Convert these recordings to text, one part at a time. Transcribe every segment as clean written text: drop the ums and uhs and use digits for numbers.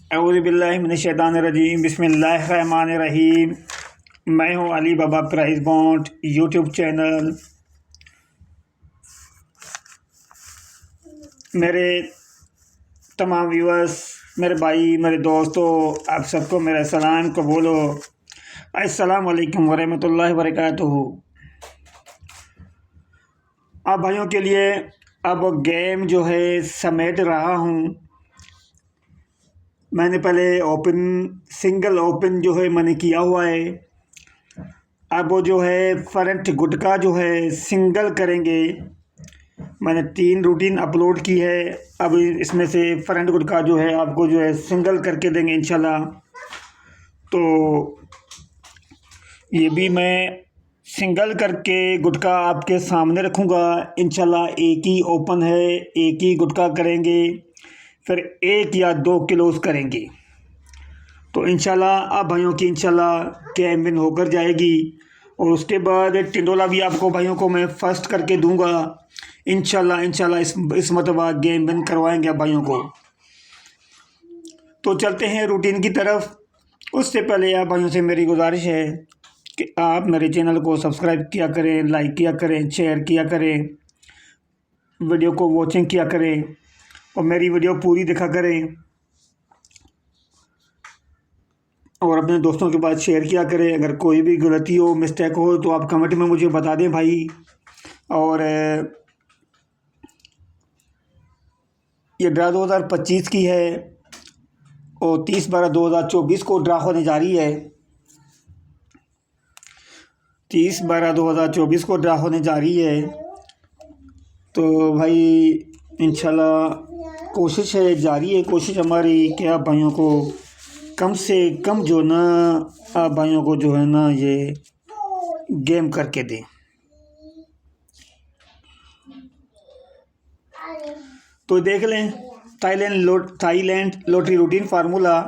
औज़ुबिल्लाहिमिनश्शैतानिर्रजीम बिस्मिल्लाहिर्रहमानिर्रहीम। मैं हूँ अली बाबा प्राइस बॉन्ड यूट्यूब चैनल। मेरे तमाम व्यूअर्स, मेरे भाई, मेरे दोस्तों, आप सबको मेरा सलाम कबूल हो। अस्सलाम वालेकुम वरहमतुल्लाहि वबरकातुहू। आप भाइयों के लिए अब गेम जो है समेट रहा हूँ। मैंने पहले सिंगल ओपन जो है मैंने किया हुआ है। अब वो जो है फ्रंट गुटका जो है सिंगल करेंगे। मैंने 3 रूटीन अपलोड की है। अब इसमें से फ्रंट गुटका जो है आपको जो है सिंगल करके देंगे इंशाल्लाह। तो ये भी मैं सिंगल करके गुटका आपके सामने रखूँगा इंशाल्लाह। एक ही ओपन है, एक ही गुटका करेंगे, फिर 1 या 2 क्लोज करेंगे। तो इंशाल्लाह आप भाइयों की इंशाल्लाह गेम विन होकर जाएगी। और उसके बाद टिंडोला भी आपको भाइयों को मैं फर्स्ट करके दूंगा इंशाल्लाह इस मरतबा गेम विन करवाएंगे आप भाइयों को। तो चलते हैं रूटीन की तरफ। उससे पहले आप भाइयों से मेरी गुजारिश है कि आप मेरे चैनल को सब्सक्राइब किया करें, लाइक किया करें, शेयर किया करें, वीडियो को वॉचिंग किया करें और मेरी वीडियो पूरी देखा करें और अपने दोस्तों के पास शेयर किया करें। अगर कोई भी गलती हो, मिस्टेक हो तो आप कमेंट में मुझे बता दें भाई। और ये ड्रा 2025 की है और 30/12/2024 को ड्रा होने जा रही है। 30/12/2024 को ड्रा होने जा रही है। तो भाई इंशाल्लाह कोशिश है, जारी है कोशिश हमारी कि आप भाइयों को कम से कम जो ना आप भाइयों को जो है ना ये गेम करके दें। तो देख लें Thailand lottery routine formula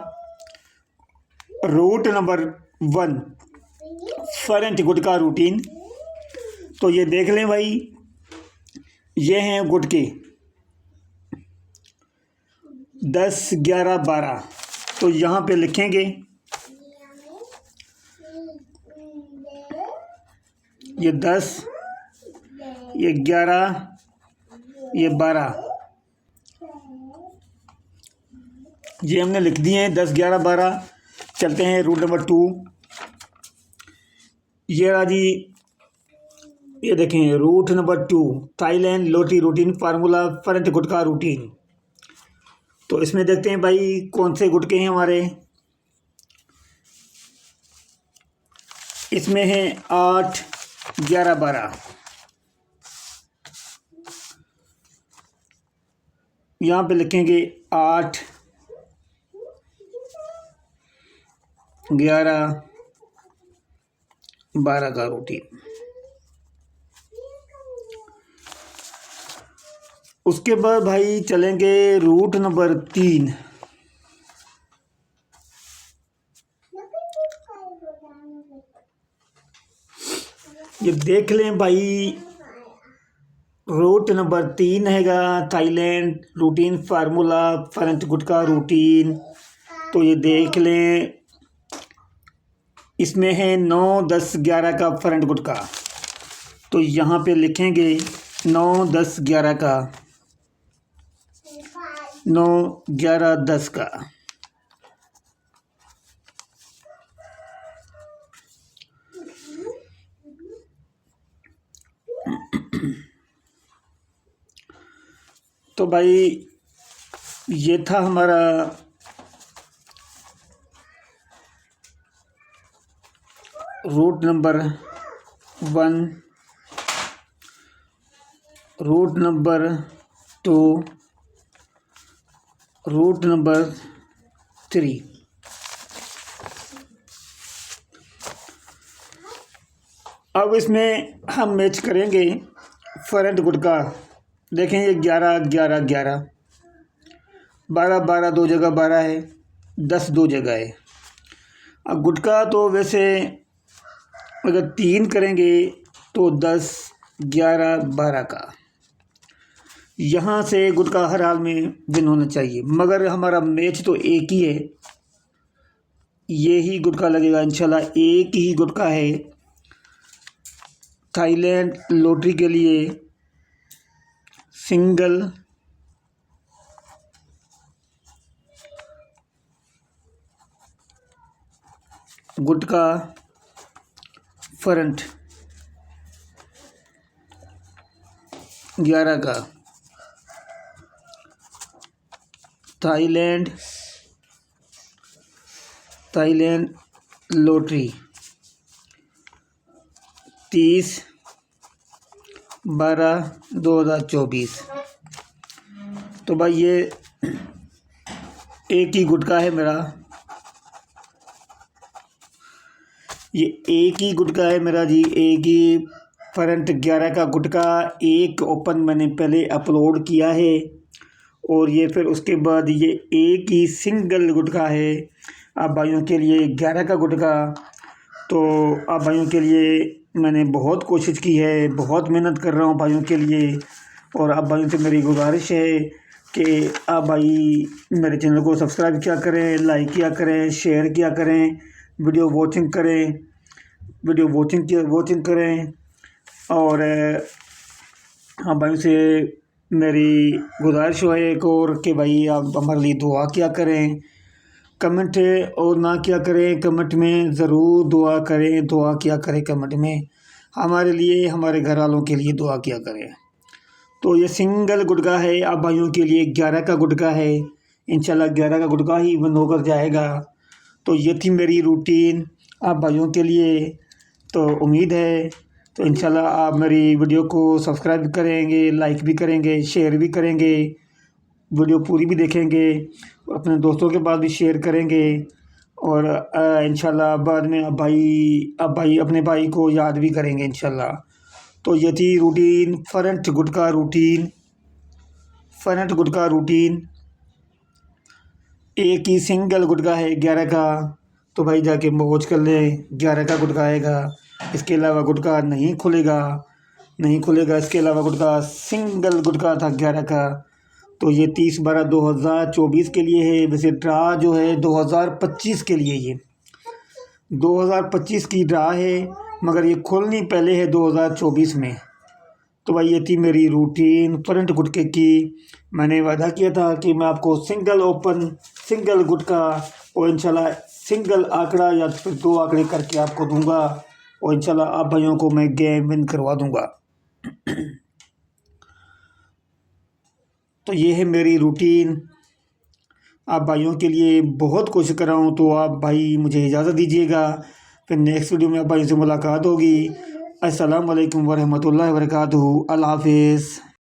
route number 1 front गुटका रूटीन। तो ये देख लें भाई, ये हैं गुटके 10, 11, 12। तो यहाँ पे लिखेंगे ये 10, ये 11, ये 12, ये हमने लिख दिए हैं 10, 11, 12। चलते हैं रूट नंबर 2। ये रहा जी, ये देखें route number 2 Thailand lottery routine formula front गुटका रूटीन। तो इसमें देखते हैं भाई कौन से गुटके हैं हमारे। इसमें है 8, 11, 12। यहाँ पे लिखेंगे 8, 11, 12 का रूटीन। उसके बाद भाई चलेंगे रूट नंबर 3। ये देख लें भाई, रूट नंबर 3 हैगा थाईलैंड रूटीन फार्मूला फ्रंट गुटका रूटीन। तो ये देख लें, इसमें है 9, 10, 11 का फ्रंट गुटका। तो यहाँ पे लिखेंगे 9, 10, 11 का, 9, 11, 10 का। तो भाई ये था हमारा route number 1, route number 2, route number 3। अब इसमें हम मैच करेंगे फ्रंट गुटका। देखें ये 11, 11, 11, 12, 12 दो जगह 12 है, 10 दो जगह है। अब गुटका तो वैसे अगर 3 करेंगे तो 10, 11, 12 का। यहाँ से गुटका हर हाल में विन होना चाहिए, मगर हमारा मैच तो एक ही है, ये ही गुटका लगेगा इंशाल्लाह। एक ही गुटका है थाईलैंड लॉटरी के लिए, सिंगल गुटका फ्रंट 11 का, थाईलैंड लॉटरी 30/12/2024। तो भाई ये एक ही गुटका है मेरा, ये एक ही गुटका है मेरा जी, एक ही फ्रंट 11 का गुटका। एक ओपन मैंने पहले अपलोड किया है और ये फिर उसके बाद ये एक ही सिंगल गुटका है आप भाइयों के लिए, 11 का गुटका। तो आप भाइयों के लिए मैंने बहुत कोशिश की है, बहुत मेहनत कर रहा हूँ भाइयों के लिए, और आप भाइयों से मेरी गुजारिश है कि आप भाई मेरे चैनल को सब्सक्राइब किया करें, लाइक किया करें, शेयर किया करें, वीडियो वॉचिंग करें। और आप भाइयों से मेरी गुजारिश है एक और कि भाई आप हमारे लिए दुआ किया करें, कमेंट और ना किया करें, कमेंट में ज़रूर दुआ किया करें कमेंट में, हमारे लिए, हमारे घर वालों के लिए दुआ किया करें। तो ये सिंगल गुटका है आप भाइयों के लिए, 11 का गुटका है, इंशाल्लाह 11 का गुटका ही बंद होकर जाएगा। तो ये थी मेरी रूटीन आप भाइयों के लिए। तो उम्मीद है तो इंशाल्लाह आप मेरी वीडियो को सब्सक्राइब भी करेंगे, लाइक भी करेंगे, शेयर भी करेंगे, वीडियो पूरी भी देखेंगे, अपने दोस्तों के पास भी शेयर करेंगे, और इंशाल्लाह बाद में अब भाई अपने भाई को याद भी करेंगे इंशाल्लाह। तो ये थी रूटीन, फ्रंट गुटका रूटीन, एक ही सिंगल गुटका है 11 का। तो भाई जाके मौज कर लें, 11 का गुटका आएगा, इसके अलावा गुटका नहीं खुलेगा। इसके अलावा गुटका सिंगल गुटका था 11 का। तो ये 30/12/2024 के लिए है। वैसे ड्रा जो है 2025 के लिए, ये 2025 की ड्रा है, मगर ये खुलनी पहले है 2024 में। तो भाई ये थी मेरी रूटीन फ्रंट गुटके की। मैंने वादा किया था कि मैं आपको सिंगल गुटका और इंशाल्लाह सिंगल आंकड़ा या फिर 2 आंकड़े करके आपको दूंगा, और इंशाल्लाह आप भाइयों को मैं गेम विन करवा दूंगा। तो ये है मेरी रूटीन आप भाइयों के लिए, बहुत कोशिश कर रहा हूँ। तो आप भाई मुझे इजाज़त दीजिएगा, फिर नेक्स्ट वीडियो में आप भाइयों से मुलाकात होगी। अस्सलाम वालेकुम वरहमतुल्लाहि वबरकातुहू। अल्लाह हाफिज़।